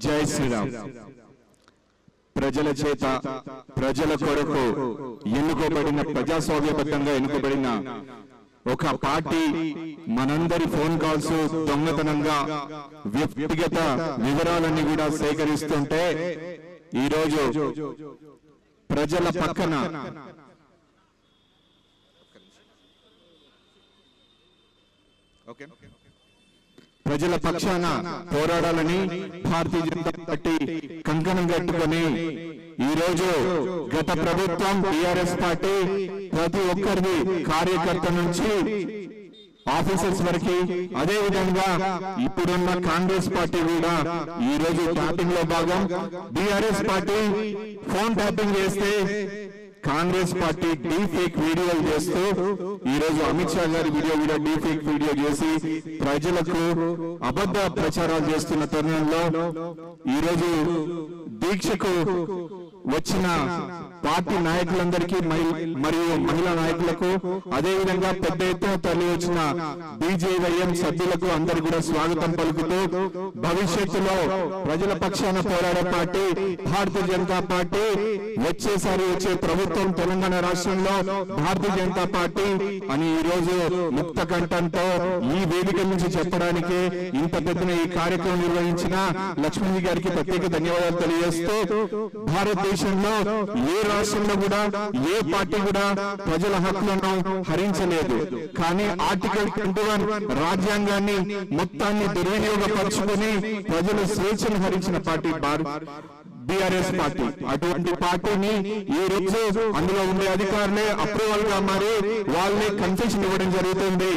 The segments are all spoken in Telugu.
జై శ్రీరామ్. ప్రజల చేత ప్రజల కొరకు ఎన్నుకోబడిన ప్రజాస్వామ్యబద్ధంగా ఎన్నుకోబడిన ఒక పార్టీ మనందరి ఫోన్ కాల్స్ దొంగతనంగా వ్యక్తిగత వివరాలన్నీ కూడా సేకరిస్తుంటే ఈరోజు ప్రజల పక్కన ప్రజల పక్షాన పోరాడాలని భారతీయ జనతా పార్టీ కంకణం కట్టుకొని ఈరోజు గత ప్రభుత్వం టిఆర్ఎస్ పార్టీ ప్రతి ఒక్కరిని కార్యకర్త నుంచి ఆఫీసర్స్ వరకు అదే విధంగా ఇప్పుడున్న కాంగ్రెస్ పార్టీ కూడా ఈ రోజు ట్యాపింగ్ లో భాగం. టిఆర్ఎస్ పార్టీ ఫోన్ ట్యాపింగ్ చేస్తే కాంగ్రెస్ పార్టీ డీఫేక్ వీడియోలు చేస్తూ ఈ రోజు అమిత్ షా గారి వీడియో కూడా డీఫేక్ వీడియో చేసి ప్రజలకు అబద్ధ ప్రచారాలు చేస్తున్న తరుణంలో ఈ రోజు దీక్షకు వచ్చిన పార్టీ నాయకులందరికీ మరియు మహిళా నాయకులకు అదే విధంగా పెద్ద ఎత్తున తరలి వచ్చిన బీజేవైఎం సభ్యులకు అందరు కూడా స్వాగతం పలుకుతూ భవిష్యత్తులో ప్రజల పక్షాన పోరాడే పార్టీ భారతీయ జనతా పార్టీ వచ్చే ప్రభుత్వం తెలంగాణ రాష్ట్రంలో భారతీయ జనతా పార్టీ అని ఈ రోజు ముక్త కంఠంతో ఈ వేదిక నుంచి చెప్పడానికి ఇంత పెద్దన ఈ కార్యక్రమం నిర్వహించిన లక్ష్మణ్ గారికి ప్రత్యేక ధన్యవాదాలు తెలియజేస్తూ భారతదేశంలో ఏ రాష్ట్రంలో కూడా ఏ పార్టీ కూడా ప్రజల హక్కులను హరించలేదు. కానీ ఆర్టికల్ 21 రాజ్యాంగాన్ని మొత్తాన్ని దుర్వినియోగపరుచుకుని ప్రజల స్వేచ్ఛను హరించిన పార్టీ బీఆర్ఎస్ పార్టీ. అటువంటి పార్టీని ఈ రోజు అందులో ఉండే అధికారులే అప్రూవల్ గా మారి వాళ్ళే కన్సెషన్ ఇవ్వడం జరుగుతుంది.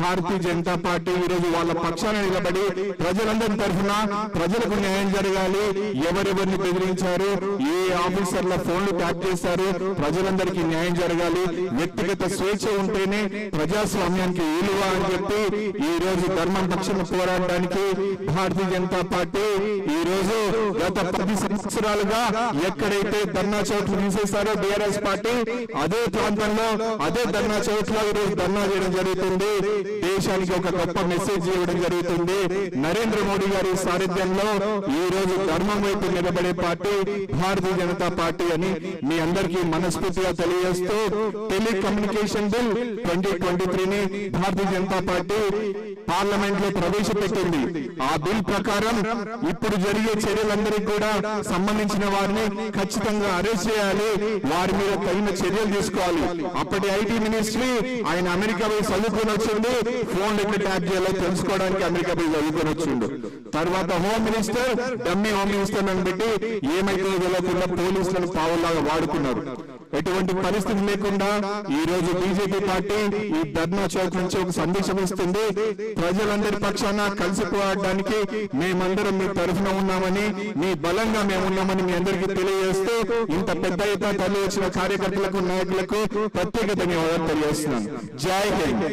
భారతీయ జనతా పార్టీ ఈ రోజు వాళ్ళ పక్షాన నిలబడి ప్రజలందరి తరఫున ప్రజలకు న్యాయం జరగాలి, ఎవరెవరిని బెదిరించారు, ఏ ఆఫీసర్ల ఫోన్లు ట్యాప్ చేశారు, ప్రజలందరికీ న్యాయం జరగాలి, వ్యక్తిగత స్వేచ్ఛ ఉంటేనే ప్రజాస్వామ్యానికి విలువ అని చెప్పి ఈ రోజు ధర్మం పక్షాన పోరాడడానికి భారతీయ జనతా పార్టీ ఈ రోజు గత 10 సంవత్సరాలుగా ఎక్కడైతే ధర్నా చౌట్లు తీసేశారో బీఆర్ఎస్ పార్టీ అదే ప్రాంతంలో అదే ధర్నా చౌట్లో ఈ రోజు ధర్నా చేయడం జరుగుతుంది. దేశానికి ఒక గొప్ప మెసేజ్ ఇవ్వడం జరుగుతుంది. నరేంద్ర మోడీ గారి సారథ్యంలో ఈ రోజు ధర్మం వైపు నిలబడే పార్టీ భారతీయ జనతా పార్టీ అని మీ అందరికీ మనస్ఫూర్తిగా తెలియజేస్తూ telecommunication bill 2023ని Bharatiya Janata party parliament లో ప్రవేశపెట్టింది. ఆ బిల్ ప్రకారం ఇప్పుడు జరిగే చర్యలందరికీ కూడా సంబంధించిన వారిని ఖచ్చితంగా అరెస్ట్ చేయాలి, వారి మీద తగిన చర్యలు తీసుకోవాలి. అప్పటి ఐటీ మినిస్ట్రీ ఆయన అమెరికా పోయి చదువుకొని వచ్చింది, ఫోన్ ఎక్కడ ట్యాప్ చేయాలో తెలుసుకోవడానికి అమెరికా పోయి చదువుకొని వచ్చిండు. తర్వాత home minister dummy home minister అని పెట్టి ఏమైతే తెలియకుండా పోలీసులను పావులాగా వాడుకున్నారు. ఎటువంటి పరిస్థితి లేకుండా ఈ రోజు బీజేపీ పార్టీ ఈ ధర్నా చౌక్ నుంచి ఒక సందేశం ఇస్తుంది. ప్రజలందరి పక్షాన కలిసి పోరాడడానికి మేమందరం మీ తరఫున ఉన్నామని, మీ బలంగా మేము ఉన్నామని మీ అందరికీ తెలియజేస్తూ ఇంత పెద్ద ఎత్తున తరలి వచ్చిన కార్యకర్తలకు నాయకులకు ప్రత్యేక ధన్యవాదాలు తెలియజేస్తున్నాను. జై హింద్.